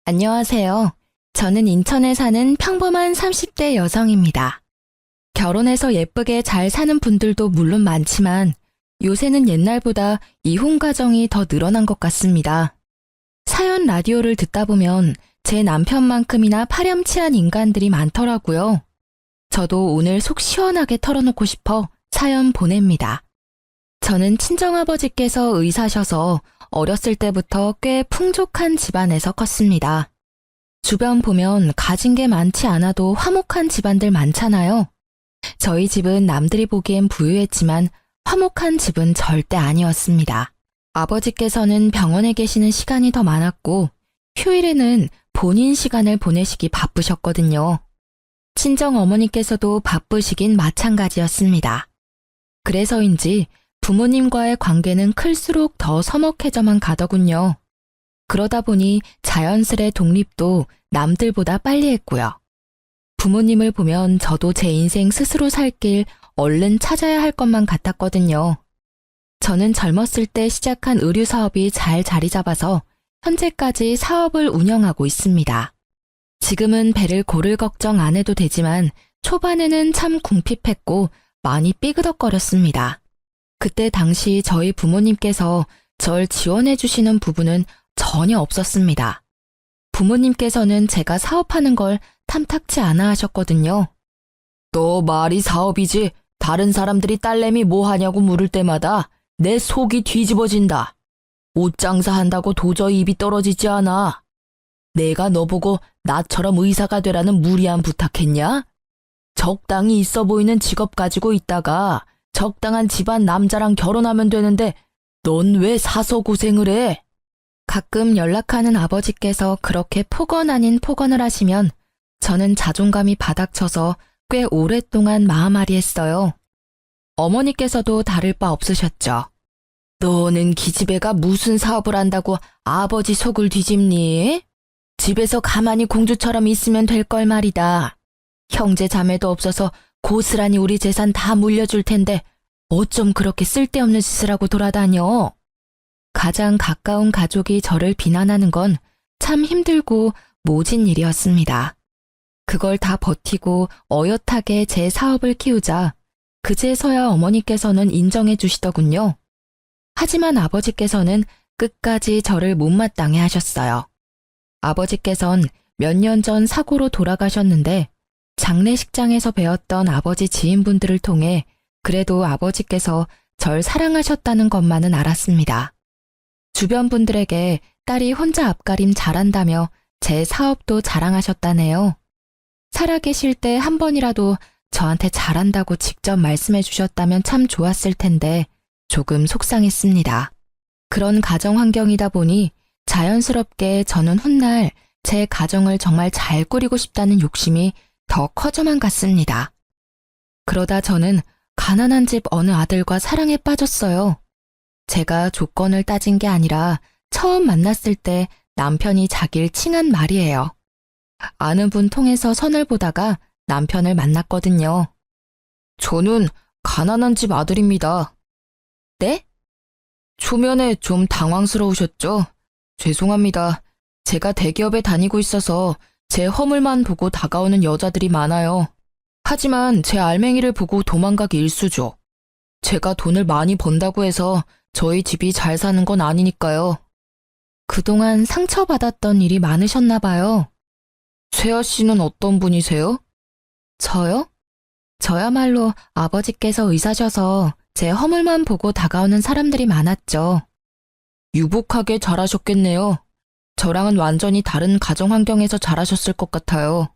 안녕하세요. 저는 인천에 사는 평범한 30대 여성입니다. 결혼해서 예쁘게 잘 사는 분들도 물론 많지만 요새는 옛날보다 이혼 가정이 더 늘어난 것 같습니다. 사연 라디오를 듣다 보면 제 남편만큼이나 파렴치한 인간들이 많더라고요. 저도 오늘 속 시원하게 털어놓고 싶어 사연 보냅니다. 저는 친정아버지께서 의사셔서 어렸을 때부터 꽤 풍족한 집안에서 컸습니다. 주변 보면 가진 게 많지 않아도 화목한 집안들 많잖아요. 저희 집은 남들이 보기엔 부유했지만 화목한 집은 절대 아니었습니다. 아버지께서는 병원에 계시는 시간이 더 많았고 휴일에는 본인 시간을 보내시기 바쁘셨거든요. 친정 어머니께서도 바쁘시긴 마찬가지였습니다. 그래서인지 부모님과의 관계는 클수록 더 서먹해져만 가더군요. 그러다 보니 자연스레 독립도 남들보다 빨리 했고요. 부모님을 보면 저도 제 인생 스스로 살 길 얼른 찾아야 할 것만 같았거든요. 저는 젊었을 때 시작한 의류 사업이 잘 자리 잡아서 현재까지 사업을 운영하고 있습니다. 지금은 배를 고를 걱정 안 해도 되지만 초반에는 참 궁핍했고 많이 삐그덕거렸습니다. 그때 당시 저희 부모님께서 절 지원해 주시는 부분은 전혀 없었습니다. 부모님께서는 제가 사업하는 걸 탐탁치 않아 하셨거든요. 너 말이 사업이지 다른 사람들이 딸내미 뭐 하냐고 물을 때마다 내 속이 뒤집어진다. 옷 장사한다고 도저히 입이 떨어지지 않아. 내가 너 보고 나처럼 의사가 되라는 무리한 부탁했냐? 적당히 있어 보이는 직업 가지고 있다가 적당한 집안 남자랑 결혼하면 되는데 넌 왜 사서 고생을 해? 가끔 연락하는 아버지께서 그렇게 폭언 아닌 폭언을 하시면 저는 자존감이 바닥쳐서 꽤 오랫동안 마음앓이 했어요. 어머니께서도 다를 바 없으셨죠. 너는 기집애가 무슨 사업을 한다고 아버지 속을 뒤집니? 집에서 가만히 공주처럼 있으면 될 걸 말이다. 형제 자매도 없어서 고스란히 우리 재산 다 물려줄 텐데 어쩜 그렇게 쓸데없는 짓을 하고 돌아다녀? 가장 가까운 가족이 저를 비난하는 건 참 힘들고 모진 일이었습니다. 그걸 다 버티고 어엿하게 제 사업을 키우자 그제서야 어머니께서는 인정해 주시더군요. 하지만 아버지께서는 끝까지 저를 못마땅해 하셨어요. 아버지께선 몇 년 전 사고로 돌아가셨는데 장례식장에서 배웠던 아버지 지인분들을 통해 그래도 아버지께서 절 사랑하셨다는 것만은 알았습니다. 주변 분들에게 딸이 혼자 앞가림 잘한다며 제 사업도 자랑하셨다네요. 살아계실 때 한 번이라도 저한테 잘한다고 직접 말씀해 주셨다면 참 좋았을 텐데 조금 속상했습니다. 그런 가정 환경이다 보니 자연스럽게 저는 훗날 제 가정을 정말 잘 꾸리고 싶다는 욕심이 더 커져만 갔습니다. 그러다 저는 가난한 집 어느 아들과 사랑에 빠졌어요. 제가 조건을 따진 게 아니라 처음 만났을 때 남편이 자기를 칭한 말이에요. 아는 분 통해서 선을 보다가 남편을 만났거든요. 저는 가난한 집 아들입니다. 네? 초면에 좀 당황스러우셨죠? 죄송합니다. 제가 대기업에 다니고 있어서 제 허물만 보고 다가오는 여자들이 많아요. 하지만 제 알맹이를 보고 도망가기 일쑤죠. 제가 돈을 많이 번다고 해서 저희 집이 잘 사는 건 아니니까요. 그동안 상처받았던 일이 많으셨나 봐요. 세아 씨는 어떤 분이세요? 저요? 저야말로 아버지께서 의사셔서 제 허물만 보고 다가오는 사람들이 많았죠. 유복하게 자라셨겠네요. 저랑은 완전히 다른 가정 환경에서 자라셨을 것 같아요.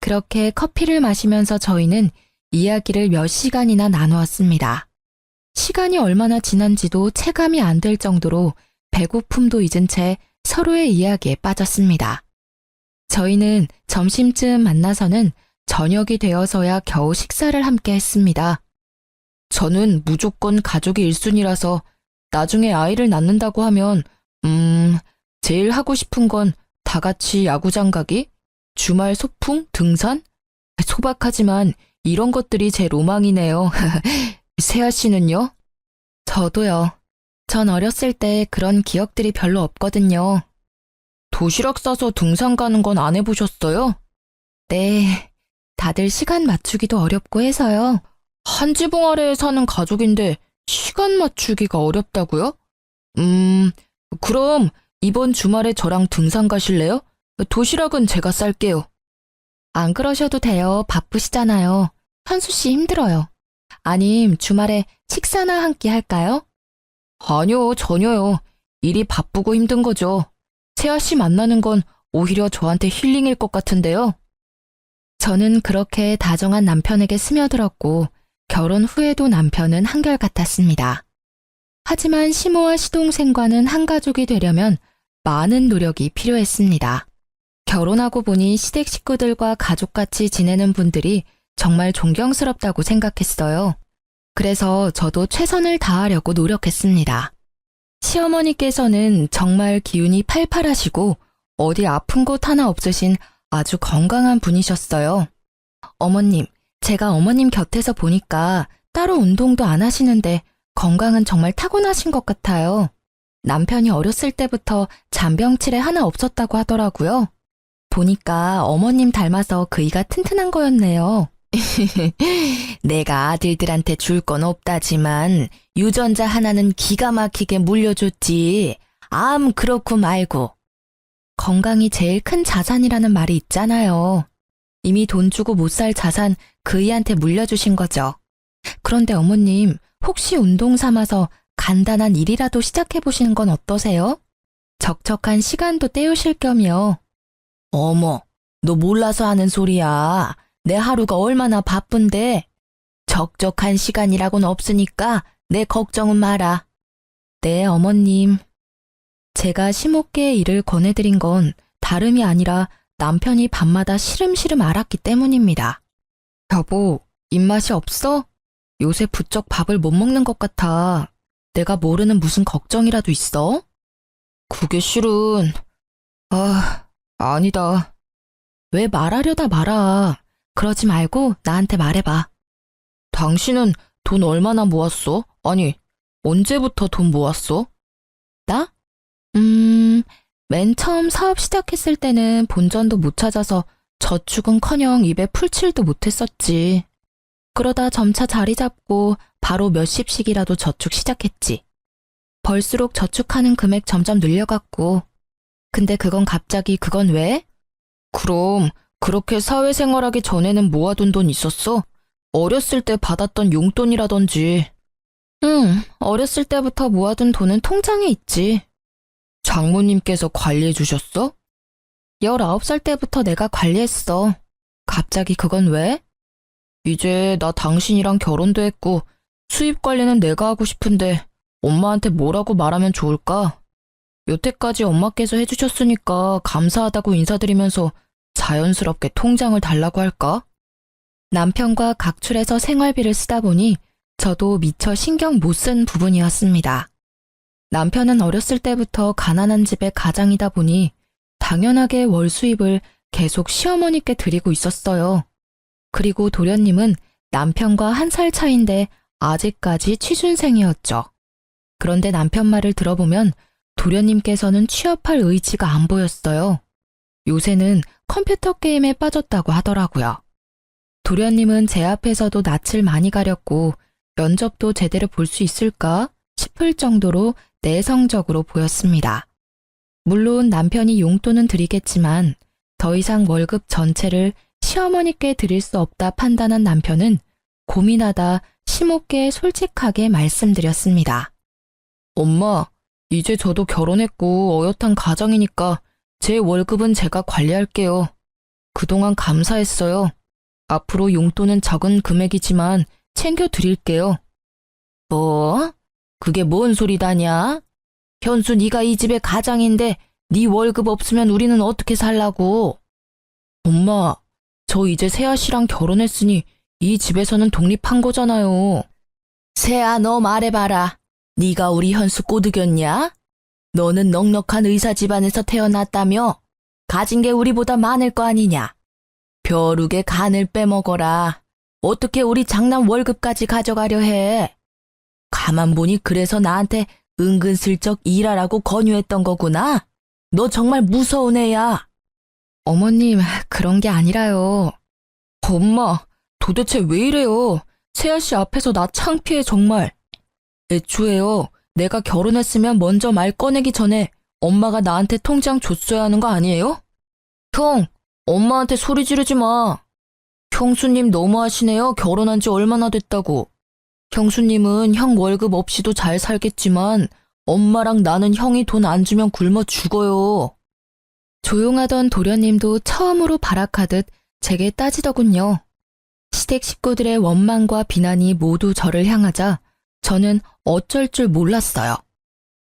그렇게 커피를 마시면서 저희는 이야기를 몇 시간이나 나누었습니다. 시간이 얼마나 지난지도 체감이 안 될 정도로 배고픔도 잊은 채 서로의 이야기에 빠졌습니다. 저희는 점심쯤 만나서는 저녁이 되어서야 겨우 식사를 함께 했습니다. 저는 무조건 가족이 1순위라서 나중에 아이를 낳는다고 하면 제일 하고 싶은 건 다 같이 야구장 가기? 주말 소풍? 등산? 소박하지만 이런 것들이 제 로망이네요. 세아 씨는요? 저도요. 전 어렸을 때 그런 기억들이 별로 없거든요. 도시락 싸서 등산 가는 건 안 해보셨어요? 네, 다들 시간 맞추기도 어렵고 해서요. 한 지붕 아래에 사는 가족인데 시간 맞추기가 어렵다고요? 그럼 이번 주말에 저랑 등산 가실래요? 도시락은 제가 쌀게요. 안 그러셔도 돼요. 바쁘시잖아요. 현수 씨 힘들어요. 아님 주말에 식사나 한 끼 할까요? 아니요, 전혀요. 일이 바쁘고 힘든 거죠. 세아 씨 만나는 건 오히려 저한테 힐링일 것 같은데요. 저는 그렇게 다정한 남편에게 스며들었고 결혼 후에도 남편은 한결같았습니다. 하지만 시모와 시동생과는 한 가족이 되려면 많은 노력이 필요했습니다. 결혼하고 보니 시댁 식구들과 가족같이 지내는 분들이 정말 존경스럽다고 생각했어요. 그래서 저도 최선을 다하려고 노력했습니다. 시어머니께서는 정말 기운이 팔팔하시고 어디 아픈 곳 하나 없으신 아주 건강한 분이셨어요. 어머님, 제가 어머님 곁에서 보니까 따로 운동도 안 하시는데 건강은 정말 타고나신 것 같아요. 남편이 어렸을 때부터 잔병치레 하나 없었다고 하더라고요. 보니까 어머님 닮아서 그이가 튼튼한 거였네요. 내가 아들들한테 줄 건 없다지만 유전자 하나는 기가 막히게 물려줬지. 암 그렇고 말고. 건강이 제일 큰 자산이라는 말이 있잖아요. 이미 돈 주고 못 살 자산 그이한테 물려주신 거죠. 그런데 어머님, 혹시 운동 삼아서 간단한 일이라도 시작해보시는 건 어떠세요? 적적한 시간도 때우실 겸이요. 어머, 너 몰라서 하는 소리야. 내 하루가 얼마나 바쁜데. 적적한 시간이라고는 없으니까 내 걱정은 마라. 네, 어머님. 제가 시모께의 일을 권해드린 건 다름이 아니라 남편이 밤마다 시름시름 앓았기 때문입니다. 여보, 입맛이 없어? 요새 부쩍 밥을 못 먹는 것 같아. 내가 모르는 무슨 걱정이라도 있어? 그게 실은... 아니다. 왜 말하려다 말아. 그러지 말고 나한테 말해봐. 당신은 돈 얼마나 모았어? 아니, 언제부터 돈 모았어? 나? 맨 처음 사업 시작했을 때는 본전도 못 찾아서 저축은커녕 입에 풀칠도 못했었지. 그러다 점차 자리 잡고 바로 몇십씩이라도 저축 시작했지. 벌수록 저축하는 금액 점점 늘려갔고. 근데 그건 왜? 그럼 그렇게 사회생활하기 전에는 모아둔 돈 있었어? 어렸을 때 받았던 용돈이라든지. 응, 어렸을 때부터 모아둔 돈은 통장에 있지. 장모님께서 관리해 주셨어? 19살 때부터 내가 관리했어. 갑자기 그건 왜? 이제 나 당신이랑 결혼도 했고 수입 관리는 내가 하고 싶은데 엄마한테 뭐라고 말하면 좋을까? 여태까지 엄마께서 해주셨으니까 감사하다고 인사드리면서 자연스럽게 통장을 달라고 할까? 남편과 각출해서 생활비를 쓰다 보니 저도 미처 신경 못 쓴 부분이었습니다. 남편은 어렸을 때부터 가난한 집의 가장이다 보니 당연하게 월 수입을 계속 시어머니께 드리고 있었어요. 그리고 도련님은 남편과 1살 차인데 아직까지 취준생이었죠. 그런데 남편 말을 들어보면 도련님께서는 취업할 의지가 안 보였어요. 요새는 컴퓨터 게임에 빠졌다고 하더라고요. 도련님은 제 앞에서도 낯을 많이 가렸고 면접도 제대로 볼 수 있을까 싶을 정도로 내성적으로 보였습니다. 물론 남편이 용돈은 드리겠지만 더 이상 월급 전체를 시어머니께 드릴 수 없다 판단한 남편은 고민하다 시모께 솔직하게 말씀드렸습니다. 엄마, 이제 저도 결혼했고 어엿한 가정이니까 제 월급은 제가 관리할게요. 그동안 감사했어요. 앞으로 용돈은 적은 금액이지만 챙겨드릴게요. 뭐? 그게 뭔 소리다냐? 현수 네가 이 집의 가장인데 네 월급 없으면 우리는 어떻게 살라고? 엄마, 저 이제 세아 씨랑 결혼했으니 이 집에서는 독립한 거잖아요. 세아, 너 말해봐라. 네가 우리 현수 꼬드겼냐? 너는 넉넉한 의사 집안에서 태어났다며? 가진 게 우리보다 많을 거 아니냐? 벼룩의 간을 빼먹어라. 어떻게 우리 장남 월급까지 가져가려 해? 가만 보니 그래서 나한테 은근슬쩍 일하라고 권유했던 거구나? 너 정말 무서운 애야. 어머님, 그런 게 아니라요. 엄마, 도대체 왜 이래요? 세아씨 앞에서 나 창피해 정말. 애초에요, 내가 결혼했으면 먼저 말 꺼내기 전에 엄마가 나한테 통장 줬어야 하는 거 아니에요? 형, 엄마한테 소리 지르지 마. 형수님 너무하시네요. 결혼한 지 얼마나 됐다고. 형수님은 형 월급 없이도 잘 살겠지만 엄마랑 나는 형이 돈 안 주면 굶어 죽어요. 조용하던 도련님도 처음으로 발악하듯 제게 따지더군요. 시댁 식구들의 원망과 비난이 모두 저를 향하자 저는 어쩔 줄 몰랐어요.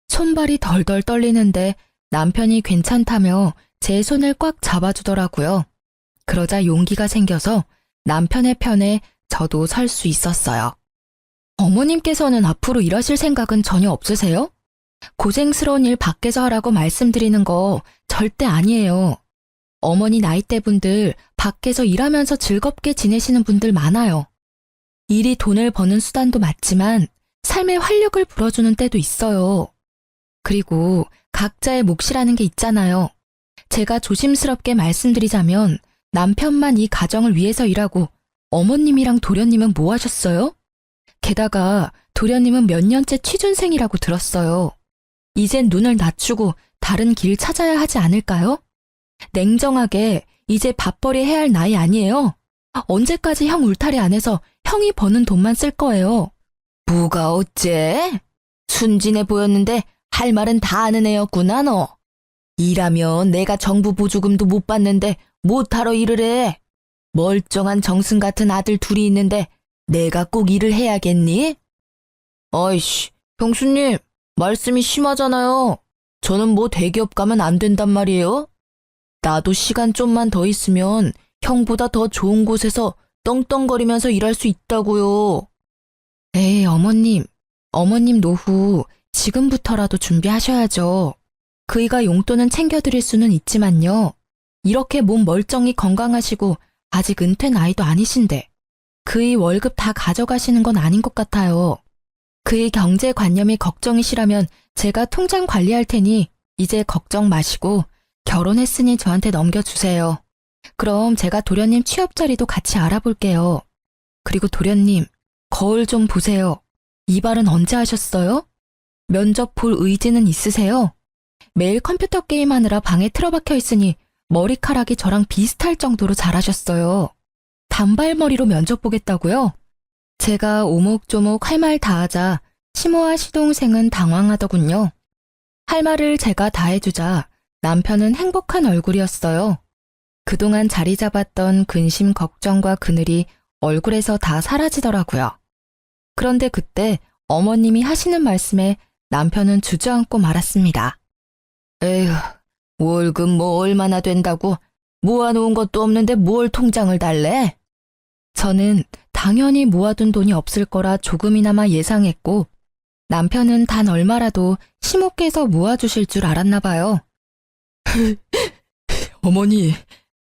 손발이 덜덜 떨리는데 남편이 괜찮다며 제 손을 꽉 잡아주더라고요. 그러자 용기가 생겨서 남편의 편에 저도 설 수 있었어요. 어머님께서는 앞으로 일하실 생각은 전혀 없으세요? 고생스러운 일 밖에서 하라고 말씀드리는 거 절대 아니에요. 어머니 나이대 분들 밖에서 일하면서 즐겁게 지내시는 분들 많아요. 일이 돈을 버는 수단도 맞지만 삶의 활력을 불어주는 때도 있어요. 그리고 각자의 몫이라는 게 있잖아요. 제가 조심스럽게 말씀드리자면 남편만 이 가정을 위해서 일하고 어머님이랑 도련님은 뭐 하셨어요? 게다가 도련님은 몇 년째 취준생이라고 들었어요. 이젠 눈을 낮추고 다른 길 찾아야 하지 않을까요? 냉정하게 이제 밥벌이 해야 할 나이 아니에요? 언제까지 형 울타리 안에서 형이 버는 돈만 쓸 거예요? 뭐가 어째? 순진해 보였는데 할 말은 다 아는 애였구나 너. 일하면 내가 정부 보조금도 못 받는데 못하러 일을 해. 멀쩡한 정승 같은 아들 둘이 있는데 내가 꼭 일을 해야겠니? 아이씨, 형수님, 말씀이 심하잖아요. 저는 뭐 대기업 가면 안 된단 말이에요? 나도 시간 좀만 더 있으면 형보다 더 좋은 곳에서 떵떵거리면서 일할 수 있다고요. 에이, 어머님 노후 지금부터라도 준비하셔야죠. 그이가 용돈은 챙겨드릴 수는 있지만요. 이렇게 몸 멀쩡히 건강하시고 아직 은퇴 나이도 아니신데 그이 월급 다 가져가시는 건 아닌 것 같아요. 그의 경제관념이 걱정이시라면 제가 통장 관리할 테니 이제 걱정 마시고 결혼했으니 저한테 넘겨주세요. 그럼 제가 도련님 취업 자리도 같이 알아볼게요. 그리고 도련님, 거울 좀 보세요. 이발은 언제 하셨어요? 면접 볼 의지는 있으세요? 매일 컴퓨터 게임하느라 방에 틀어박혀 있으니 머리카락이 저랑 비슷할 정도로 잘하셨어요. 단발머리로 면접 보겠다고요? 제가 오목조목 할 말 다 하자 시모와 시동생은 당황하더군요. 할 말을 제가 다 해주자 남편은 행복한 얼굴이었어요. 그동안 자리 잡았던 근심 걱정과 그늘이 얼굴에서 다 사라지더라고요. 그런데 그때 어머님이 하시는 말씀에 남편은 주저앉고 말았습니다. 에휴, 월급 뭐 얼마나 된다고 모아놓은 것도 없는데 뭘 통장을 달래? 저는 당연히 모아둔 돈이 없을 거라 조금이나마 예상했고 남편은 단 얼마라도 시모께서 모아주실 줄 알았나 봐요. 어머니,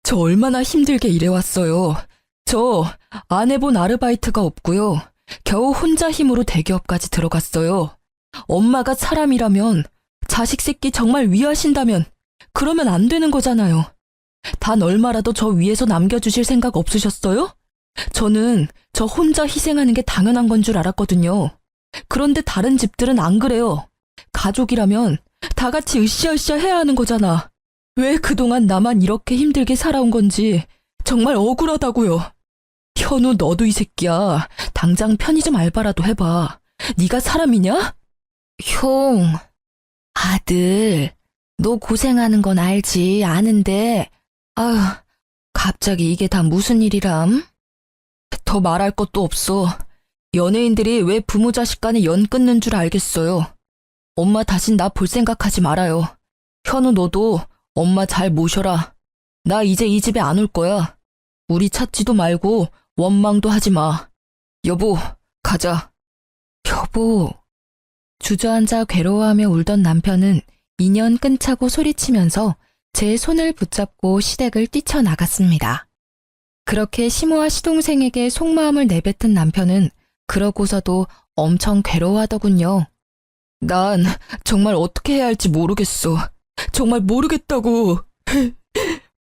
저 얼마나 힘들게 일해왔어요. 저 안 해본 아르바이트가 없고요. 겨우 혼자 힘으로 대기업까지 들어갔어요. 엄마가 사람이라면 자식 새끼 정말 위하신다면 그러면 안 되는 거잖아요. 단 얼마라도 저 위에서 남겨주실 생각 없으셨어요? 저는 저 혼자 희생하는 게 당연한 건 줄 알았거든요. 그런데 다른 집들은 안 그래요. 가족이라면 다 같이 으쌰으쌰 해야 하는 거잖아. 왜 그동안 나만 이렇게 힘들게 살아온 건지 정말 억울하다고요. 현우, 너도 이 새끼야. 당장 편의점 알바라도 해봐. 네가 사람이냐? 형, 아들, 너 고생하는 건 알지, 아는데 아휴, 갑자기 이게 다 무슨 일이람? 더 말할 것도 없어. 연예인들이 왜 부모 자식 간에 연 끊는 줄 알겠어요. 엄마 다신 나 볼 생각하지 말아요. 현우, 너도 엄마 잘 모셔라. 나 이제 이 집에 안 올 거야. 우리 찾지도 말고 원망도 하지 마. 여보, 가자. 여보. 주저앉아 괴로워하며 울던 남편은 인연 끊자고 소리치면서 제 손을 붙잡고 시댁을 뛰쳐나갔습니다. 그렇게 시모와 시동생에게 속마음을 내뱉은 남편은 그러고서도 엄청 괴로워하더군요. 난 정말 어떻게 해야 할지 모르겠어. 정말 모르겠다고.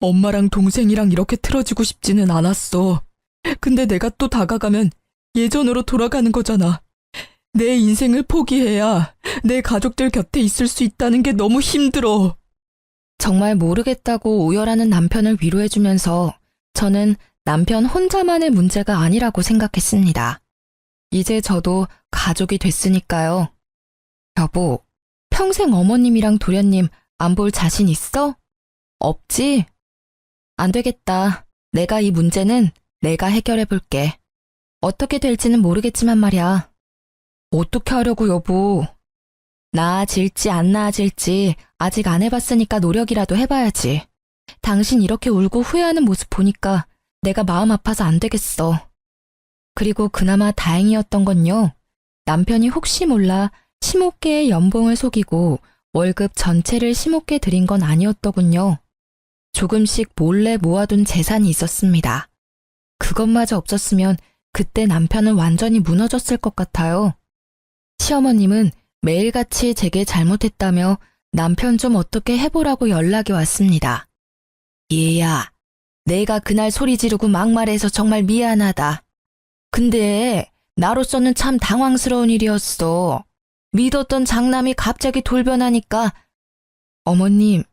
엄마랑 동생이랑 이렇게 틀어지고 싶지는 않았어. 근데 내가 또 다가가면 예전으로 돌아가는 거잖아. 내 인생을 포기해야 내 가족들 곁에 있을 수 있다는 게 너무 힘들어. 정말 모르겠다고 오열하는 남편을 위로해주면서 저는 남편 혼자만의 문제가 아니라고 생각했습니다. 이제 저도 가족이 됐으니까요. 여보, 평생 어머님이랑 도련님 안 볼 자신 있어? 없지? 안 되겠다. 내가 이 문제는 내가 해결해 볼게. 어떻게 될지는 모르겠지만 말이야. 어떻게 하려고 여보? 나아질지 안 나아질지 아직 안 해봤으니까 노력이라도 해봐야지. 당신 이렇게 울고 후회하는 모습 보니까 내가 마음 아파서 안 되겠어. 그리고 그나마 다행이었던 건요. 남편이 혹시 몰라 심호께의 연봉을 속이고 월급 전체를 심호께 드린 건 아니었더군요. 조금씩 몰래 모아둔 재산이 있었습니다. 그것마저 없었으면 그때 남편은 완전히 무너졌을 것 같아요. 시어머님은 매일같이 제게 잘못했다며 남편 좀 어떻게 해보라고 연락이 왔습니다. 얘야, 내가 그날 소리 지르고 막말해서 정말 미안하다. 근데 나로서는 참 당황스러운 일이었어. 믿었던 장남이 갑자기 돌변하니까. 어머님,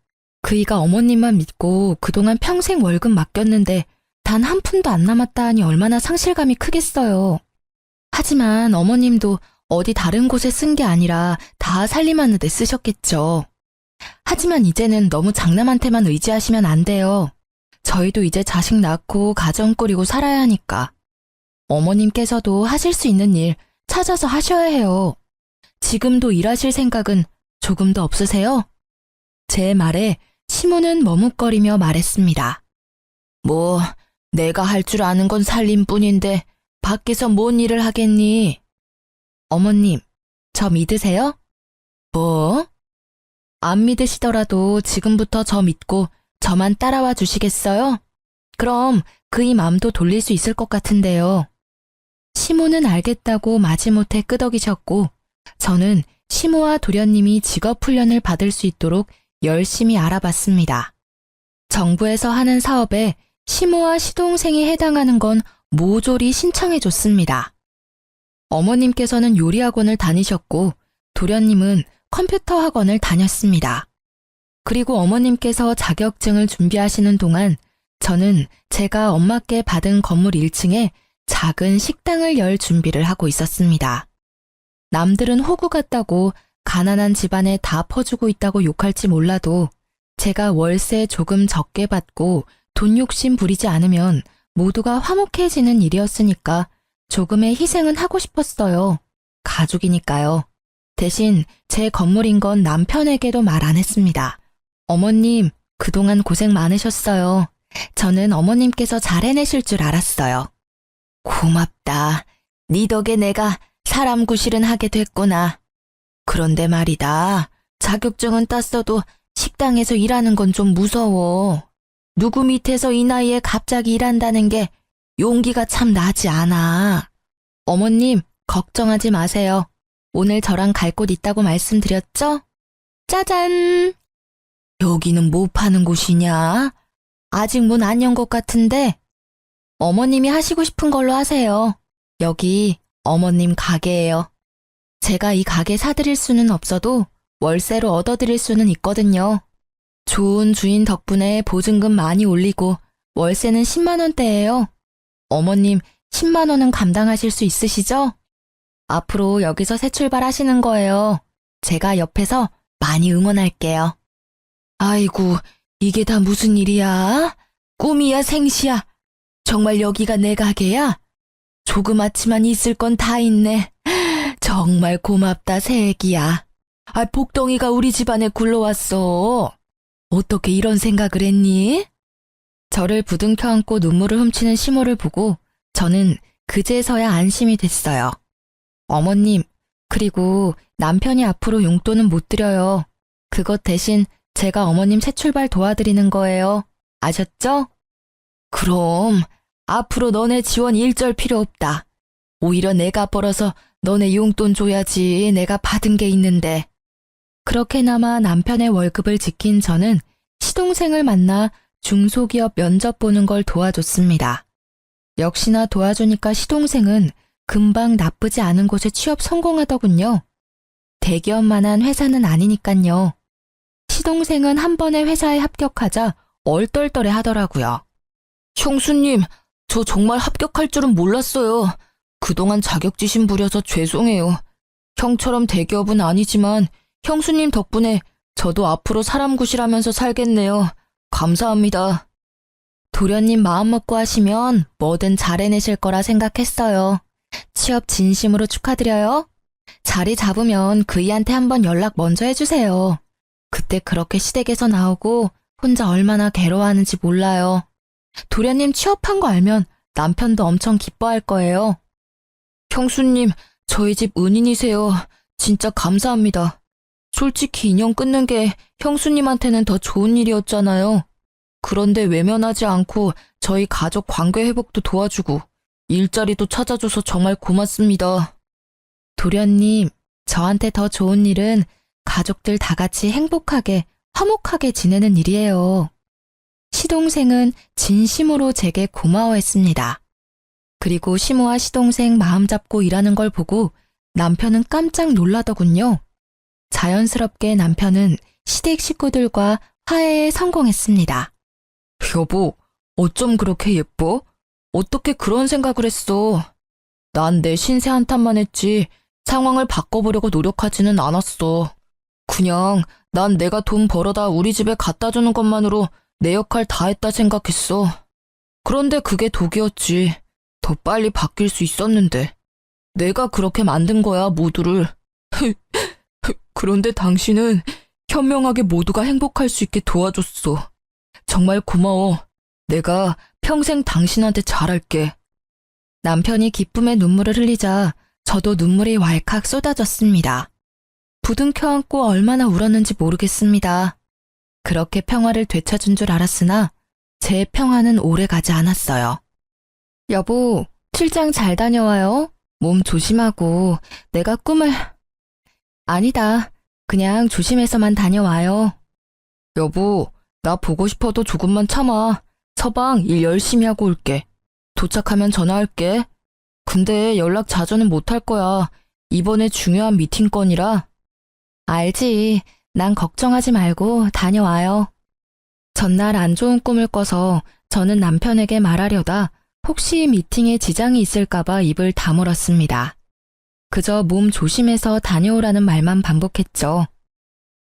그이가 어머님만 믿고 그동안 평생 월급 맡겼는데 단 한 푼도 안 남았다 하니 얼마나 상실감이 크겠어요. 하지만 어머님도 어디 다른 곳에 쓴 게 아니라 다 살림하는 데 쓰셨겠죠. 하지만 이제는 너무 장남한테만 의지하시면 안 돼요. 저희도 이제 자식 낳고 가정 꾸리고 살아야 하니까. 어머님께서도 하실 수 있는 일 찾아서 하셔야 해요. 지금도 일하실 생각은 조금도 없으세요? 제 말에 시모는 머뭇거리며 말했습니다. 뭐, 내가 할 줄 아는 건 살림뿐인데 밖에서 뭔 일을 하겠니? 어머님, 저 믿으세요? 뭐? 안 믿으시더라도 지금부터 저 믿고 저만 따라와 주시겠어요? 그럼 그이 맘도 돌릴 수 있을 것 같은데요. 시모는 알겠다고 마지못해 끄덕이셨고 저는 시모와 도련님이 직업훈련을 받을 수 있도록 열심히 알아봤습니다. 정부에서 하는 사업에 시모와 시동생이 해당하는 건 모조리 신청해줬습니다. 어머님께서는 요리학원을 다니셨고 도련님은 컴퓨터 학원을 다녔습니다. 그리고 어머님께서 자격증을 준비하시는 동안 저는 제가 엄마께 받은 건물 1층에 작은 식당을 열 준비를 하고 있었습니다. 남들은 호구 같다고 가난한 집안에 다 퍼주고 있다고 욕할지 몰라도 제가 월세 조금 적게 받고 돈 욕심 부리지 않으면 모두가 화목해지는 일이었으니까 조금의 희생은 하고 싶었어요. 가족이니까요. 대신 제 건물인 건 남편에게도 말 안 했습니다. 어머님, 그동안 고생 많으셨어요. 저는 어머님께서 잘 해내실 줄 알았어요. 고맙다. 네 덕에 내가 사람 구실은 하게 됐구나. 그런데 말이다. 자격증은 땄어도 식당에서 일하는 건 좀 무서워. 누구 밑에서 이 나이에 갑자기 일한다는 게 용기가 참 나지 않아. 어머님, 걱정하지 마세요. 오늘 저랑 갈 곳 있다고 말씀드렸죠? 짜잔! 여기는 뭐 파는 곳이냐? 아직 문 안 연 것 같은데? 어머님이 하시고 싶은 걸로 하세요. 여기 어머님 가게예요. 제가 이 가게 사드릴 수는 없어도 월세로 얻어드릴 수는 있거든요. 좋은 주인 덕분에 보증금 많이 올리고 월세는 10만 원대예요. 어머님 10만 원은 감당하실 수 있으시죠? 앞으로 여기서 새 출발하시는 거예요. 제가 옆에서 많이 응원할게요. 아이고, 이게 다 무슨 일이야? 꿈이야 생시야? 정말 여기가 내 가게야? 조그맣지만 있을 건 다 있네. 정말 고맙다 새애기야. 복덩이가 우리 집안에 굴러왔어. 어떻게 이런 생각을 했니? 저를 부둥켜 안고 눈물을 훔치는 시모를 보고 저는 그제서야 안심이 됐어요. 어머님, 그리고 남편이 앞으로 용돈은 못 드려요. 그것 대신 제가 어머님 새 출발 도와드리는 거예요. 아셨죠? 그럼 앞으로 너네 지원 일절 필요 없다. 오히려 내가 벌어서 너네 용돈 줘야지. 내가 받은 게 있는데. 그렇게나마 남편의 월급을 지킨 저는 시동생을 만나 중소기업 면접 보는 걸 도와줬습니다. 역시나 도와주니까 시동생은 금방 나쁘지 않은 곳에 취업 성공하더군요. 대기업만한 회사는 아니니깐요. 시동생은 한 번에 회사에 합격하자 얼떨떨해 하더라고요. 형수님, 저 정말 합격할 줄은 몰랐어요. 그동안 자격지심 부려서 죄송해요. 형처럼 대기업은 아니지만 형수님 덕분에 저도 앞으로 사람 구실하면서 살겠네요. 감사합니다. 도련님 마음 먹고 하시면 뭐든 잘 해내실 거라 생각했어요. 취업 진심으로 축하드려요. 자리 잡으면 그이한테 한번 연락 먼저 해주세요. 그때 그렇게 시댁에서 나오고 혼자 얼마나 괴로워하는지 몰라요. 도련님 취업한 거 알면 남편도 엄청 기뻐할 거예요. 형수님, 저희 집 은인이세요. 진짜 감사합니다. 솔직히 인연 끊는 게 형수님한테는 더 좋은 일이었잖아요. 그런데 외면하지 않고 저희 가족 관계 회복도 도와주고 일자리도 찾아줘서 정말 고맙습니다. 도련님, 저한테 더 좋은 일은 가족들 다 같이 행복하게, 화목하게 지내는 일이에요. 시동생은 진심으로 제게 고마워했습니다. 그리고 시모와 시동생 마음 잡고 일하는 걸 보고 남편은 깜짝 놀라더군요. 자연스럽게 남편은 시댁 식구들과 화해에 성공했습니다. 여보, 어쩜 그렇게 예뻐? 어떻게 그런 생각을 했어? 난 내 신세 한탄만 했지 상황을 바꿔보려고 노력하지는 않았어. 그냥 난 내가 돈 벌어다 우리 집에 갖다 주는 것만으로 내 역할 다 했다 생각했어. 그런데 그게 독이었지. 더 빨리 바뀔 수 있었는데. 내가 그렇게 만든 거야, 모두를. 그런데 당신은 현명하게 모두가 행복할 수 있게 도와줬어. 정말 고마워. 내가 평생 당신한테 잘할게. 남편이 기쁨의 눈물을 흘리자 저도 눈물이 왈칵 쏟아졌습니다. 부둥켜 안고 얼마나 울었는지 모르겠습니다. 그렇게 평화를 되찾은 줄 알았으나 제 평화는 오래 가지 않았어요. 여보, 출장 잘 다녀와요. 몸 조심하고 내가 꿈을... 아니다. 그냥 조심해서만 다녀와요. 여보, 나 보고 싶어도 조금만 참아. 서방 일 열심히 하고 올게. 도착하면 전화할게. 근데 연락 자주는 못할 거야. 이번에 중요한 미팅 건이라. 알지. 난 걱정하지 말고 다녀와요. 전날 안 좋은 꿈을 꿔서 저는 남편에게 말하려다 혹시 미팅에 지장이 있을까봐 입을 다물었습니다. 그저 몸 조심해서 다녀오라는 말만 반복했죠.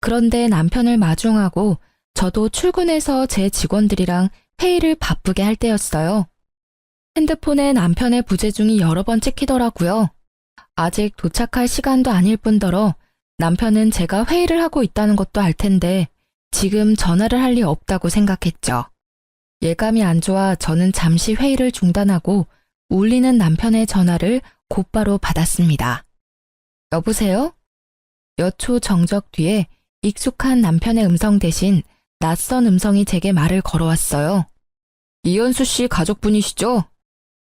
그런데 남편을 마중하고 저도 출근해서 제 직원들이랑 회의를 바쁘게 할 때였어요. 핸드폰에 남편의 부재중이 여러 번 찍히더라고요. 아직 도착할 시간도 아닐 뿐더러 남편은 제가 회의를 하고 있다는 것도 알 텐데 지금 전화를 할 리 없다고 생각했죠. 예감이 안 좋아 저는 잠시 회의를 중단하고 울리는 남편의 전화를 곧바로 받았습니다. 여보세요? 몇 초 정적 뒤에 익숙한 남편의 음성 대신 낯선 음성이 제게 말을 걸어왔어요. 이현수 씨 가족분이시죠?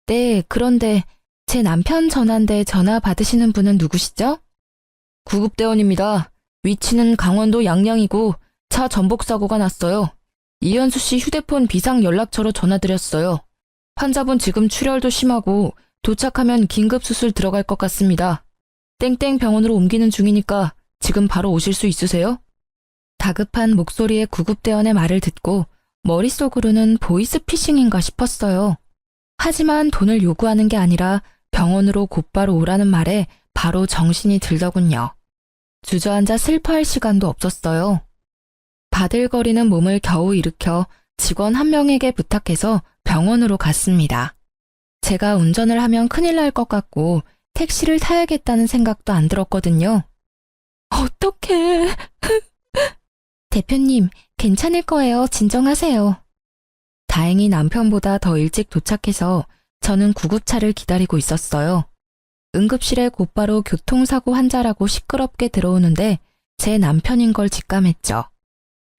네, 그런데 제 남편 전화인데 전화 받으시는 분은 누구시죠? 구급대원입니다. 위치는 강원도 양양이고 차 전복 사고가 났어요. 이현수 씨 휴대폰 비상 연락처로 전화드렸어요. 환자분 지금 출혈도 심하고 도착하면 긴급 수술 들어갈 것 같습니다. 땡땡 병원으로 옮기는 중이니까 지금 바로 오실 수 있으세요? 다급한 목소리의 구급대원의 말을 듣고 머릿속으로는 보이스피싱인가 싶었어요. 하지만 돈을 요구하는 게 아니라 병원으로 곧바로 오라는 말에 바로 정신이 들더군요. 주저앉아 슬퍼할 시간도 없었어요. 바들거리는 몸을 겨우 일으켜 직원 한 명에게 부탁해서 병원으로 갔습니다. 제가 운전을 하면 큰일 날 것 같고 택시를 타야겠다는 생각도 안 들었거든요. 어떡해. 대표님, 괜찮을 거예요. 진정하세요. 다행히 남편보다 더 일찍 도착해서 저는 구급차를 기다리고 있었어요. 응급실에 곧바로 교통사고 환자라고 시끄럽게 들어오는데 제 남편인 걸 직감했죠.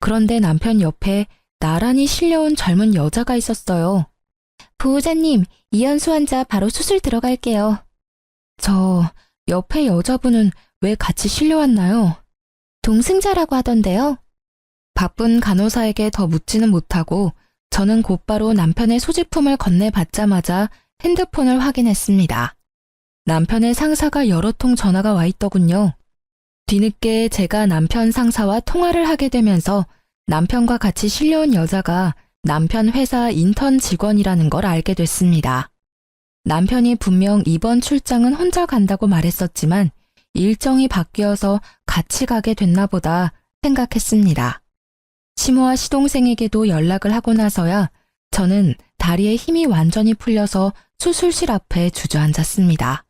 그런데 남편 옆에 나란히 실려온 젊은 여자가 있었어요. 보호자님, 이현수 환자 바로 수술 들어갈게요. 저 옆에 여자분은 왜 같이 실려왔나요? 동승자라고 하던데요. 바쁜 간호사에게 더 묻지는 못하고 저는 곧바로 남편의 소지품을 건네받자마자 핸드폰을 확인했습니다. 남편의 상사가 여러 통 전화가 와 있더군요. 뒤늦게 제가 남편 상사와 통화를 하게 되면서 남편과 같이 실려온 여자가 남편 회사 인턴 직원이라는 걸 알게 됐습니다. 남편이 분명 이번 출장은 혼자 간다고 말했었지만 일정이 바뀌어서 같이 가게 됐나 보다 생각했습니다. 시모와 시동생에게도 연락을 하고 나서야 저는 다리에 힘이 완전히 풀려서 수술실 앞에 주저앉았습니다.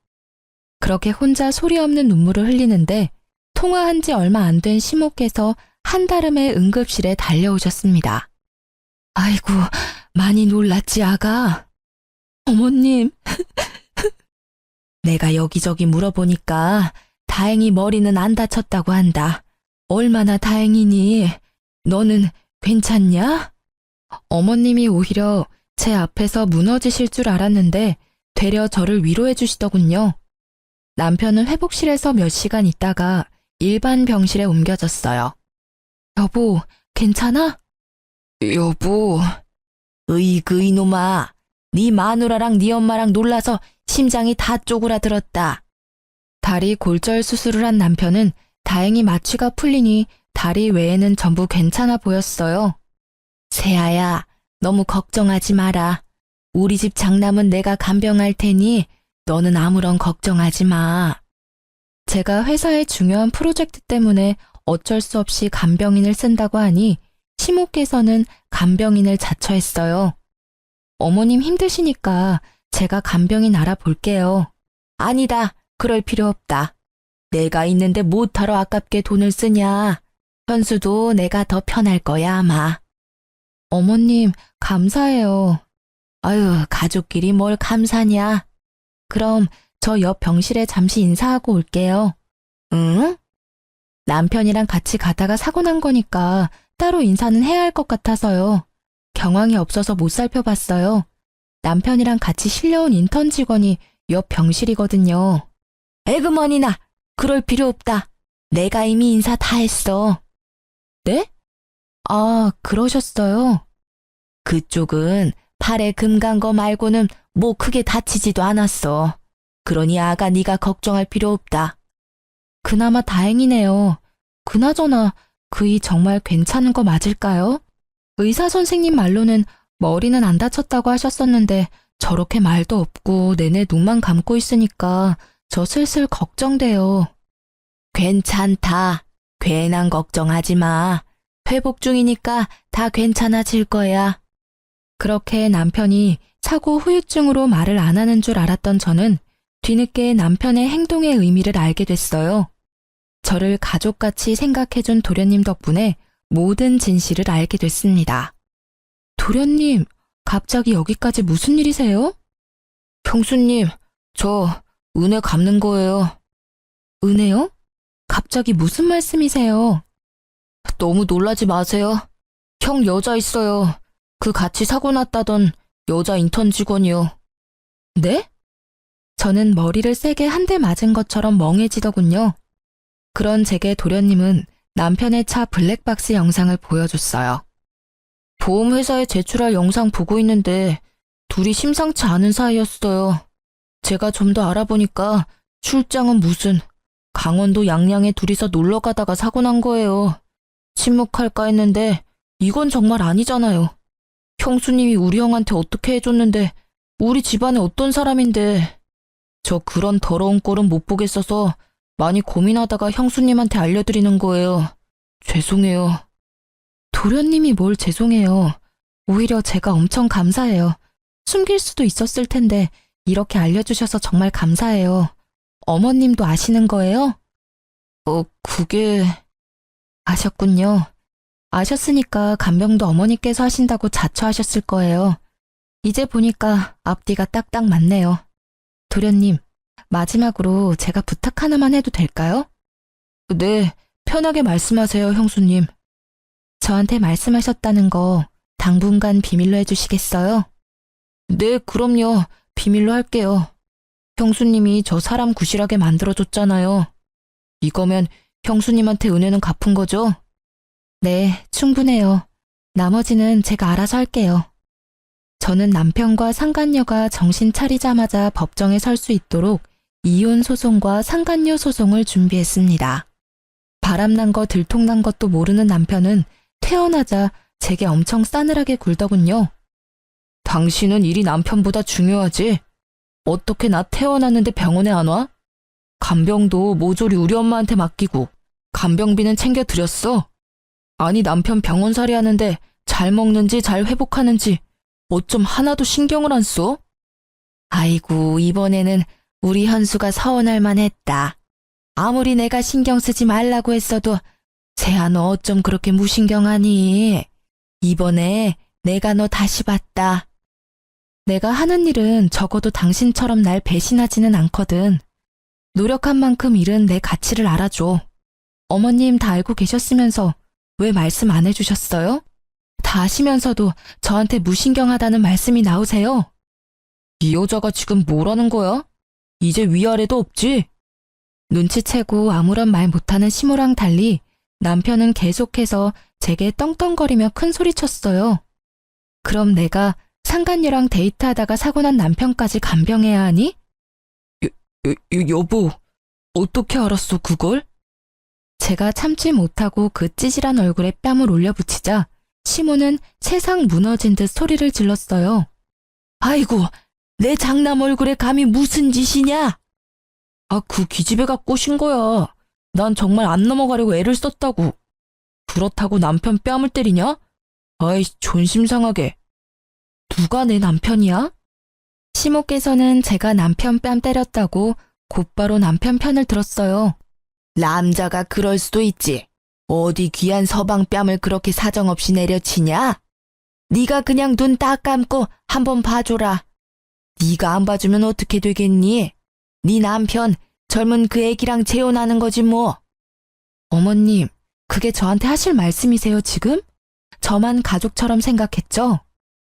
그렇게 혼자 소리 없는 눈물을 흘리는데 통화한 지 얼마 안 된 시모께서 한달음에 응급실에 달려오셨습니다. 아이고, 많이 놀랐지, 아가? 어머님, 내가 여기저기 물어보니까 다행히 머리는 안 다쳤다고 한다. 얼마나 다행이니? 너는 괜찮냐? 어머님이 오히려 제 앞에서 무너지실 줄 알았는데 되려 저를 위로해 주시더군요. 남편은 회복실에서 몇 시간 있다가 일반 병실에 옮겨졌어요. 여보, 괜찮아? 여보. 으이그 이놈아. 네 마누라랑 네 엄마랑 놀라서 심장이 다 쪼그라들었다. 다리 골절 수술을 한 남편은 다행히 마취가 풀리니 다리 외에는 전부 괜찮아 보였어요. 세아야, 너무 걱정하지 마라. 우리 집 장남은 내가 간병할 테니 너는 아무런 걱정하지 마. 제가 회사의 중요한 프로젝트 때문에 어쩔 수 없이 간병인을 쓴다고 하니 시모께서는 간병인을 자처했어요. 어머님 힘드시니까 제가 간병인 알아볼게요. 아니다. 그럴 필요 없다. 내가 있는데 못하러 아깝게 돈을 쓰냐. 현수도 내가 더 편할 거야 아마. 어머님 감사해요. 아유, 가족끼리 뭘 감사냐. 그럼 저 옆 병실에 잠시 인사하고 올게요. 응? 남편이랑 같이 가다가 사고 난 거니까 따로 인사는 해야 할 것 같아서요. 경황이 없어서 못 살펴봤어요. 남편이랑 같이 실려온 인턴 직원이 옆 병실이거든요. 에그머니나, 그럴 필요 없다. 내가 이미 인사 다 했어. 네? 아, 그러셨어요? 그쪽은 팔에 금 간 거 말고는 뭐 크게 다치지도 않았어. 그러니 아가 네가 걱정할 필요 없다. 그나마 다행이네요. 그나저나 그이 정말 괜찮은 거 맞을까요? 의사 선생님 말로는 머리는 안 다쳤다고 하셨었는데 저렇게 말도 없고 내내 눈만 감고 있으니까 저 슬슬 걱정돼요. 괜찮다. 괜한 걱정하지 마. 회복 중이니까 다 괜찮아질 거야. 그렇게 남편이 사고 후유증으로 말을 안 하는 줄 알았던 저는 뒤늦게 남편의 행동의 의미를 알게 됐어요. 저를 가족같이 생각해준 도련님 덕분에 모든 진실을 알게 됐습니다. 도련님, 갑자기 여기까지 무슨 일이세요? 형수님, 저 은혜 갚는 거예요. 은혜요? 갑자기 무슨 말씀이세요? 너무 놀라지 마세요. 형 여자 있어요. 그 같이 사고 났다던 여자 인턴 직원이요. 네? 저는 머리를 세게 한 대 맞은 것처럼 멍해지더군요. 그런 제게 도련님은 남편의 차 블랙박스 영상을 보여줬어요. 보험회사에 제출할 영상 보고 있는데 둘이 심상치 않은 사이였어요. 제가 좀 더 알아보니까 출장은 무슨 강원도 양양에 둘이서 놀러 가다가 사고 난 거예요. 침묵할까 했는데 이건 정말 아니잖아요. 형수님이 우리 형한테 어떻게 해줬는데 우리 집안에 어떤 사람인데. 저 그런 더러운 꼴은 못 보겠어서 많이 고민하다가 형수님한테 알려드리는 거예요. 죄송해요. 도련님이 뭘 죄송해요. 오히려 제가 엄청 감사해요. 숨길 수도 있었을 텐데 이렇게 알려주셔서 정말 감사해요. 어머님도 아시는 거예요? 그게... 아셨군요. 아셨으니까 간병도 어머니께서 하신다고 자처하셨을 거예요. 이제 보니까 앞뒤가 딱딱 맞네요. 도련님, 마지막으로 제가 부탁 하나만 해도 될까요? 네, 편하게 말씀하세요, 형수님. 저한테 말씀하셨다는 거 당분간 비밀로 해주시겠어요? 네, 그럼요. 비밀로 할게요. 형수님이 저 사람 구실하게 만들어줬잖아요. 이거면 형수님한테 은혜는 갚은 거죠? 네, 충분해요. 나머지는 제가 알아서 할게요. 저는 남편과 상간녀가 정신 차리자마자 법정에 설 수 있도록 이혼 소송과 상간녀 소송을 준비했습니다. 바람난 거 들통난 것도 모르는 남편은 태어나자 제게 엄청 싸늘하게 굴더군요. 당신은 일이 남편보다 중요하지? 어떻게 나 태어났는데 병원에 안 와? 간병도 모조리 우리 엄마한테 맡기고 간병비는 챙겨드렸어. 아니 남편 병원살이 하는데 잘 먹는지 잘 회복하는지 어쩜 하나도 신경을 안 써? 아이고 이번에는 우리 현수가 서운할 만했다. 아무리 내가 신경 쓰지 말라고 했어도 재아 너 어쩜 그렇게 무신경하니? 이번에 내가 너 다시 봤다. 내가 하는 일은 적어도 당신처럼 날 배신하지는 않거든. 노력한 만큼 일은 내 가치를 알아줘. 어머님 다 알고 계셨으면서 왜 말씀 안 해주셨어요? 다 아시면서도 저한테 무신경하다는 말씀이 나오세요? 이 여자가 지금 뭐라는 거야? 이제 위아래도 없지? 눈치채고 아무런 말 못하는 시모랑 달리 남편은 계속해서 제게 떵떵거리며 큰 소리쳤어요. 그럼 내가 상간녀랑 데이트하다가 사고난 남편까지 간병해야 하니? 여보, 어떻게 알았어 그걸? 제가 참지 못하고 그 찌질한 얼굴에 뺨을 올려붙이자 시모는 세상 무너진 듯 소리를 질렀어요. 아이고, 내 장남 얼굴에 감히 무슨 짓이냐? 아, 그 기집애가 꼬신 거야. 난 정말 안 넘어가려고 애를 썼다고. 그렇다고 남편 뺨을 때리냐? 아이, 존심상하게. 누가 내 남편이야? 시모께서는 제가 남편 뺨 때렸다고 곧바로 남편 편을 들었어요. 남자가 그럴 수도 있지. 어디 귀한 서방 뺨을 그렇게 사정없이 내려치냐? 네가 그냥 눈 딱 감고 한번 봐줘라. 네가 안 봐주면 어떻게 되겠니? 네 남편 젊은 그 애기랑 재혼하는 거지 뭐. 어머님, 그게 저한테 하실 말씀이세요 지금? 저만 가족처럼 생각했죠?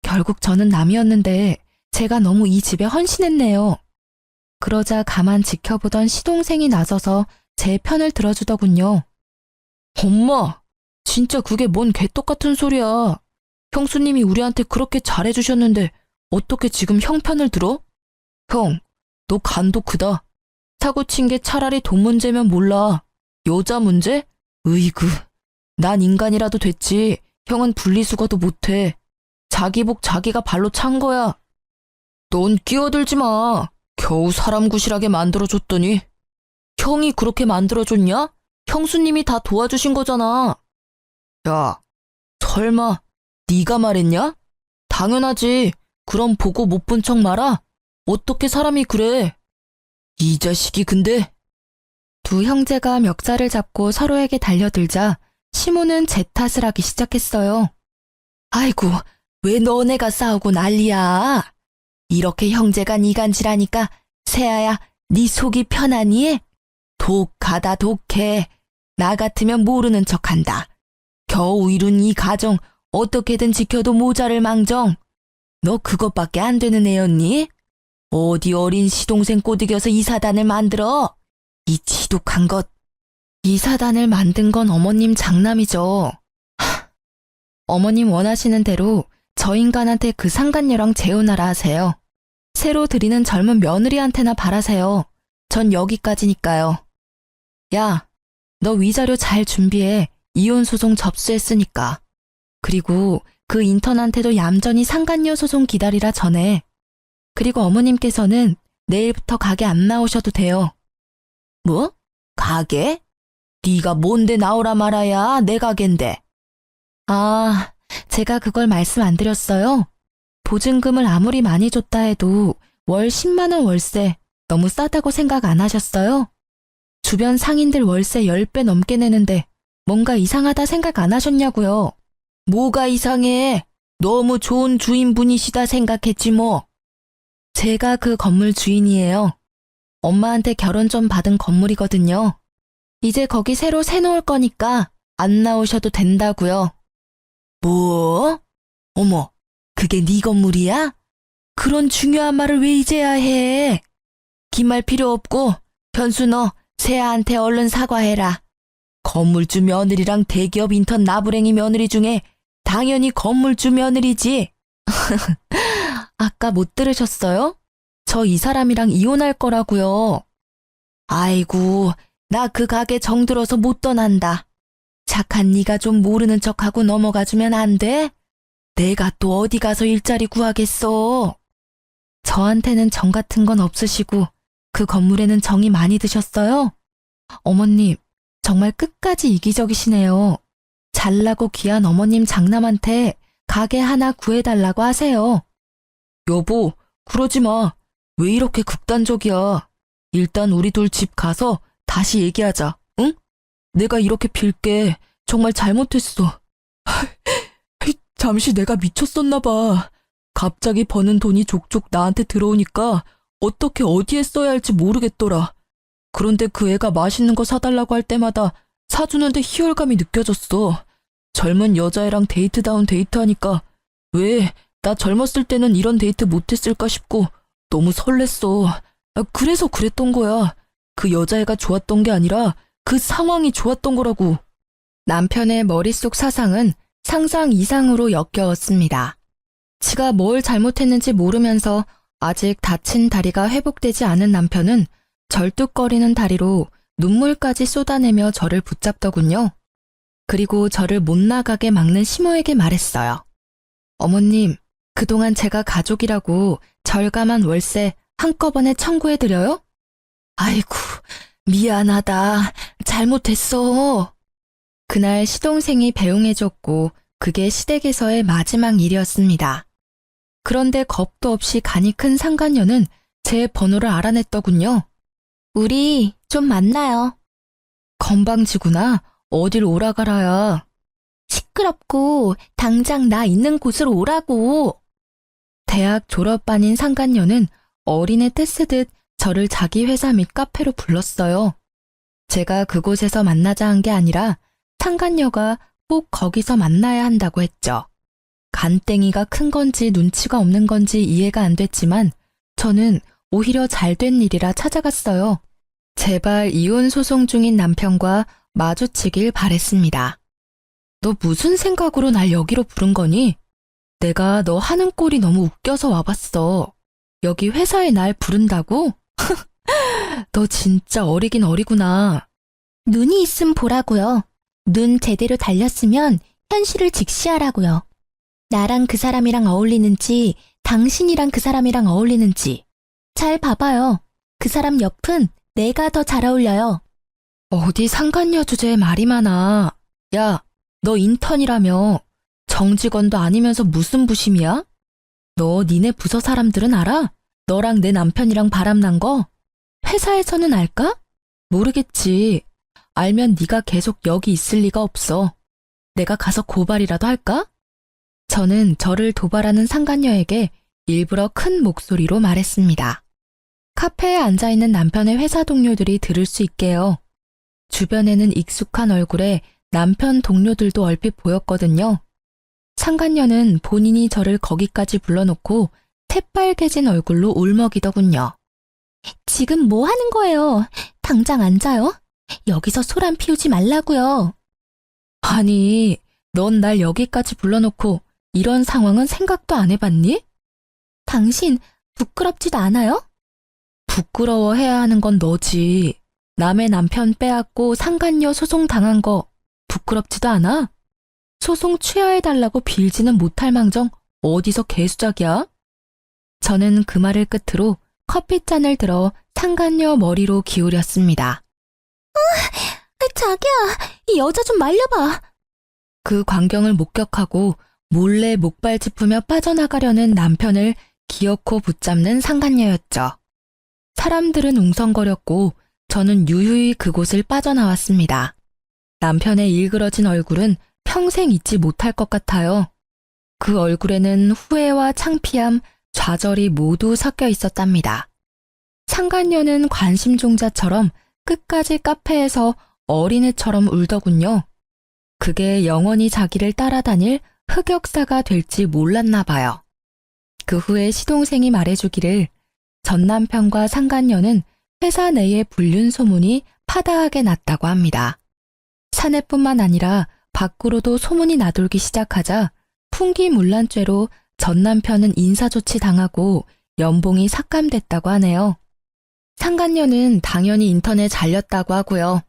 결국 저는 남이었는데 제가 너무 이 집에 헌신했네요. 그러자 가만 지켜보던 시동생이 나서서 제 편을 들어주더군요. 엄마, 진짜 그게 뭔 개떡같은 소리야. 형수님이 우리한테 그렇게 잘해주셨는데 어떻게 지금 형 편을 들어? 형, 너 간도 크다. 사고 친 게 차라리 돈 문제면 몰라. 여자 문제? 으이구, 난 인간이라도 됐지. 형은 분리수거도 못해. 자기 복 자기가 발로 찬 거야. 넌 끼어들지 마. 겨우 사람 구실하게 만들어줬더니. 형이 그렇게 만들어줬냐? 형수님이 다 도와주신 거잖아. 야, 설마 네가 말했냐? 당연하지. 그럼 보고 못 본 척 말아? 어떻게 사람이 그래? 이 자식이 근데. 두 형제가 멱살을 잡고 서로에게 달려들자 시모는 제 탓을 하기 시작했어요. 아이고, 왜 너네가 싸우고 난리야? 이렇게 형제가 이간질하니까 세아야, 네 속이 편하니? 독하다 독해. 나 같으면 모르는 척한다. 겨우 이룬 이 가정 어떻게든 지켜도 모자를 망정. 너 그것밖에 안 되는 애였니? 어디 어린 시동생 꼬드겨서 이 사단을 만들어? 이 지독한 것. 이 사단을 만든 건 어머님 장남이죠. 어머님 원하시는 대로 저 인간한테 그 상간녀랑 재혼하라 하세요. 새로 들이는 젊은 며느리한테나 바라세요. 전 여기까지니까요. 야, 너 위자료 잘 준비해. 이혼 소송 접수했으니까. 그리고 그 인턴한테도 얌전히 상간녀 소송 기다리라 전해. 그리고 어머님께서는 내일부터 가게 안 나오셔도 돼요. 뭐? 가게? 네가 뭔데 나오라 말아야 내 가게인데. 아, 제가 그걸 말씀 안 드렸어요? 보증금을 아무리 많이 줬다 해도 월 10만 원 월세 너무 싸다고 생각 안 하셨어요? 주변 상인들 월세 10배 넘게 내는데 뭔가 이상하다 생각 안 하셨냐고요? 뭐가 이상해? 너무 좋은 주인분이시다 생각했지 뭐. 제가 그 건물 주인이에요. 엄마한테 결혼 좀 받은 건물이거든요. 이제 거기 새로 새놓을 거니까 안 나오셔도 된다고요. 뭐? 어머, 그게 네 건물이야? 그런 중요한 말을 왜 이제야 해? 긴 말 필요 없고 현수 너 세아한테 얼른 사과해라. 건물주 며느리랑 대기업 인턴 나부랭이 며느리 중에 당연히 건물주 며느리지. 아까 못 들으셨어요? 저 이 사람이랑 이혼할 거라고요. 아이고, 나 그 가게 정들어서 못 떠난다. 착한 네가 좀 모르는 척하고 넘어가주면 안 돼? 내가 또 어디 가서 일자리 구하겠어. 저한테는 정 같은 건 없으시고 그 건물에는 정이 많이 드셨어요? 어머님, 정말 끝까지 이기적이시네요. 잘나고 귀한 어머님 장남한테 가게 하나 구해달라고 하세요. 여보, 그러지 마. 왜 이렇게 극단적이야. 일단 우리 둘 집 가서 다시 얘기하자, 응? 내가 이렇게 빌게 정말 잘못했어. 잠시 내가 미쳤었나 봐. 갑자기 버는 돈이 족족 나한테 들어오니까 어떻게 어디에 써야 할지 모르겠더라. 그런데 그 애가 맛있는 거 사달라고 할 때마다 사주는데 희열감이 느껴졌어. 젊은 여자애랑 데이트다운 데이트하니까 왜 나 젊었을 때는 이런 데이트 못했을까 싶고 너무 설렜어. 그래서 그랬던 거야. 그 여자애가 좋았던 게 아니라 그 상황이 좋았던 거라고. 남편의 머릿속 사상은 상상 이상으로 역겨웠습니다. 지가 뭘 잘못했는지 모르면서 아직 다친 다리가 회복되지 않은 남편은 절뚝거리는 다리로 눈물까지 쏟아내며 저를 붙잡더군요. 그리고 저를 못 나가게 막는 시모에게 말했어요. 어머님, 그동안 제가 가족이라고 절감한 월세 한꺼번에 청구해드려요? 아이고, 미안하다. 잘못했어. 그날 시동생이 배웅해줬고 그게 시댁에서의 마지막 일이었습니다. 그런데 겁도 없이 간이 큰 상간녀는 제 번호를 알아냈더군요. 우리 좀 만나요. 건방지구나. 어딜 오라가라야. 시끄럽고 당장 나 있는 곳으로 오라고. 대학 졸업반인 상간녀는 어린애 떼쓰듯 저를 자기 회사 및 카페로 불렀어요. 제가 그곳에서 만나자 한 게 아니라 상간녀가 꼭 거기서 만나야 한다고 했죠. 간땡이가 큰 건지 눈치가 없는 건지 이해가 안 됐지만 저는 오히려 잘된 일이라 찾아갔어요. 제발 이혼 소송 중인 남편과 마주치길 바랬습니다. 너 무슨 생각으로 날 여기로 부른 거니? 내가 너 하는 꼴이 너무 웃겨서 와봤어. 여기 회사에 날 부른다고? 너 진짜 어리긴 어리구나. 눈이 있음 보라고요. 눈 제대로 달렸으면 현실을 직시하라고요. 나랑 그 사람이랑 어울리는지 당신이랑 그 사람이랑 어울리는지 잘 봐봐요. 그 사람 옆은 내가 더 잘 어울려요. 어디 상간녀 주제에 말이 많아. 야, 너 인턴이라며. 정직원도 아니면서 무슨 부심이야? 너 니네 부서 사람들은 알아? 너랑 내 남편이랑 바람난 거? 회사에서는 알까? 모르겠지. 알면 네가 계속 여기 있을 리가 없어. 내가 가서 고발이라도 할까? 저는 저를 도발하는 상간녀에게 일부러 큰 목소리로 말했습니다. 카페에 앉아있는 남편의 회사 동료들이 들을 수 있게요. 주변에는 익숙한 얼굴에 남편 동료들도 얼핏 보였거든요. 상간녀는 본인이 저를 거기까지 불러놓고 새빨개진 얼굴로 울먹이더군요. 지금 뭐 하는 거예요? 당장 앉아요. 여기서 소란 피우지 말라고요. 아니, 넌 날 여기까지 불러놓고 이런 상황은 생각도 안 해봤니? 당신 부끄럽지도 않아요? 부끄러워해야 하는 건 너지. 남의 남편 빼앗고 상간녀 소송 당한 거 부끄럽지도 않아? 소송 취하해달라고 빌지는 못할 망정 어디서 개수작이야? 저는 그 말을 끝으로 커피잔을 들어 상간녀 머리로 기울였습니다. 자기야, 이 여자 좀 말려봐. 그 광경을 목격하고 몰래 목발 짚으며 빠져나가려는 남편을 기어코 붙잡는 상간녀였죠. 사람들은 웅성거렸고 저는 유유히 그곳을 빠져나왔습니다. 남편의 일그러진 얼굴은 평생 잊지 못할 것 같아요. 그 얼굴에는 후회와 창피함, 좌절이 모두 섞여 있었답니다. 상간녀는 관심종자처럼 끝까지 카페에서 어린애처럼 울더군요. 그게 영원히 자기를 따라다닐 흑역사가 될지 몰랐나 봐요. 그 후에 시동생이 말해주기를 전 남편과 상간녀는 회사 내에 불륜 소문이 파다하게 났다고 합니다. 사내뿐만 아니라 밖으로도 소문이 나돌기 시작하자 풍기문란죄로 전 남편은 인사조치 당하고 연봉이 삭감됐다고 하네요. 상간녀는 당연히 인턴에 잘렸다고 하고요.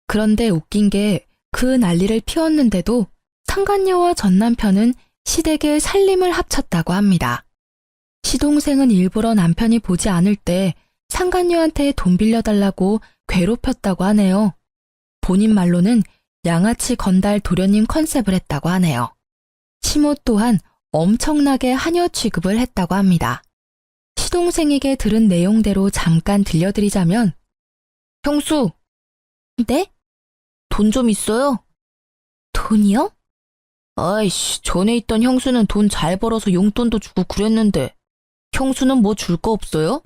그런데 웃긴 게 그 난리를 피웠는데도 상간녀와 전 남편은 시댁의 살림을 합쳤다고 합니다. 시동생은 일부러 남편이 보지 않을 때 상간녀한테 돈 빌려달라고 괴롭혔다고 하네요. 본인 말로는 양아치 건달 도련님 컨셉을 했다고 하네요. 시모 또한 엄청나게 하녀 취급을 했다고 합니다. 시동생에게 들은 내용대로 잠깐 들려드리자면, 형수. 네? 돈 좀 있어요? 돈이요? 아이씨, 전에 있던 형수는 돈 잘 벌어서 용돈도 주고 그랬는데 형수는 뭐 줄 거 없어요?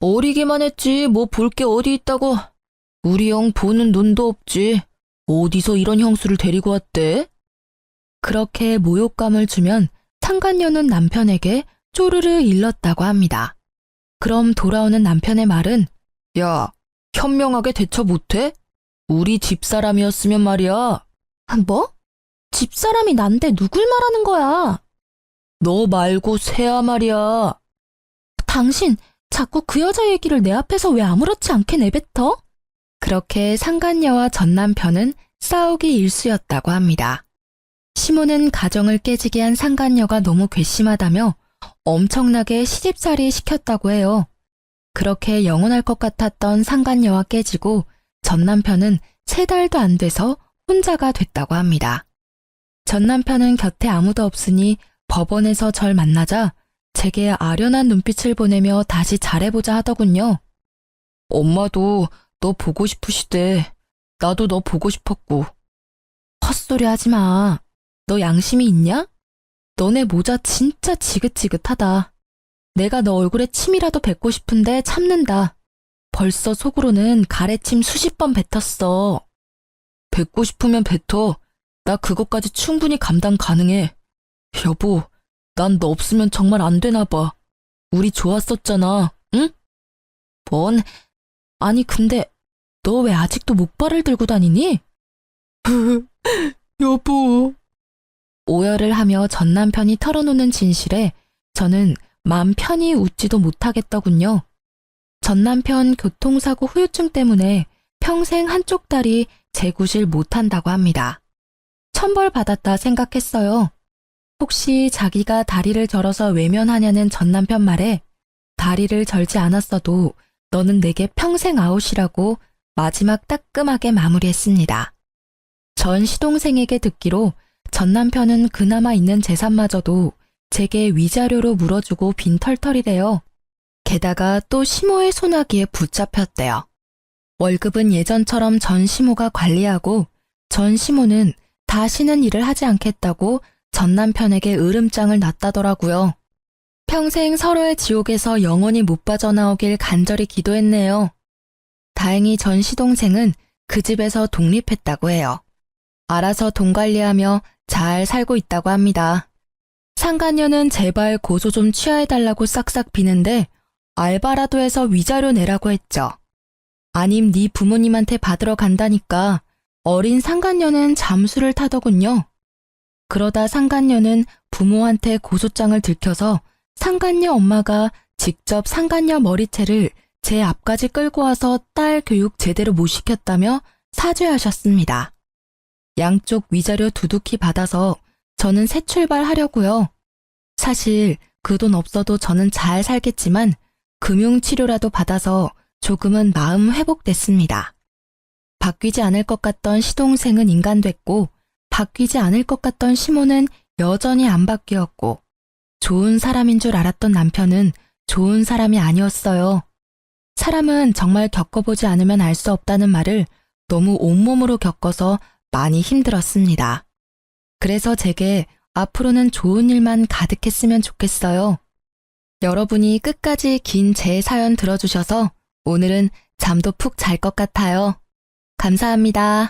어리기만 했지 뭐 볼 게 어디 있다고. 우리 형 보는 눈도 없지. 어디서 이런 형수를 데리고 왔대? 그렇게 모욕감을 주면 상간녀는 남편에게 쪼르르 일렀다고 합니다. 그럼 돌아오는 남편의 말은, 야, 현명하게 대처 못해? 우리 집사람이었으면 말이야. 뭐? 집사람이 난데 누굴 말하는 거야? 너 말고 새야 말이야. 당신 자꾸 그 여자 얘기를 내 앞에서 왜 아무렇지 않게 내뱉어? 그렇게 상간녀와 전 남편은 싸우기 일쑤였다고 합니다. 시모는 가정을 깨지게 한 상간녀가 너무 괘씸하다며 엄청나게 시집살이 시켰다고 해요. 그렇게 영원할 것 같았던 상간녀와 깨지고 전 남편은 3달도 안 돼서 혼자가 됐다고 합니다. 전 남편은 곁에 아무도 없으니 법원에서 절 만나자 제게 아련한 눈빛을 보내며 다시 잘해보자 하더군요. 엄마도 너 보고 싶으시대. 나도 너 보고 싶었고. 헛소리 하지 마. 너 양심이 있냐? 너네 모자 진짜 지긋지긋하다. 내가 너 얼굴에 침이라도 뱉고 싶은데 참는다. 벌써 속으로는 가래침 수십 번 뱉었어. 뱉고 싶으면 뱉어. 나 그것까지 충분히 감당 가능해. 여보, 난 너 없으면 정말 안 되나 봐. 우리 좋았었잖아, 응? 뭔? 아니 근데 너 왜 아직도 목발을 들고 다니니? 여보. 오열을 하며 전 남편이 털어놓는 진실에 저는 맘 편히 웃지도 못하겠더군요. 전 남편 교통사고 후유증 때문에 평생 한쪽 다리 재구실 못한다고 합니다. 천벌받았다 생각했어요. 혹시 자기가 다리를 절어서 외면하냐는 전 남편 말에 다리를 절지 않았어도 너는 내게 평생 아웃이라고 마지막 따끔하게 마무리했습니다. 전 시동생에게 듣기로 전 남편은 그나마 있는 재산마저도 제게 위자료로 물어주고 빈털털이래요. 게다가 또 시모의 소나기에 붙잡혔대요. 월급은 예전처럼 전 시모가 관리하고 전 시모는 다시는 일을 하지 않겠다고 전 남편에게 으름장을 놨다더라고요. 평생 서로의 지옥에서 영원히 못 빠져나오길 간절히 기도했네요. 다행히 전 시동생은 그 집에서 독립했다고 해요. 알아서 돈 관리하며 잘 살고 있다고 합니다. 상간녀는 제발 고소 좀 취하해달라고 싹싹 비는데 알바라도 해서 위자료 내라고 했죠. 아님 네 부모님한테 받으러 간다니까 어린 상간녀는 잠수를 타더군요. 그러다 상간녀는 부모한테 고소장을 들켜서 상간녀 엄마가 직접 상간녀 머리채를 제 앞까지 끌고 와서 딸 교육 제대로 못 시켰다며 사죄하셨습니다. 양쪽 위자료 두둑히 받아서 저는 새 출발하려고요. 사실 그 돈 없어도 저는 잘 살겠지만 금융치료라도 받아서 조금은 마음 회복됐습니다. 바뀌지 않을 것 같던 시동생은 인간됐고 바뀌지 않을 것 같던 시모는 여전히 안 바뀌었고 좋은 사람인 줄 알았던 남편은 좋은 사람이 아니었어요. 사람은 정말 겪어보지 않으면 알 수 없다는 말을 너무 온몸으로 겪어서 많이 힘들었습니다. 그래서 제게 앞으로는 좋은 일만 가득했으면 좋겠어요. 여러분이 끝까지 긴 제 사연 들어주셔서 오늘은 잠도 푹 잘 것 같아요. 감사합니다.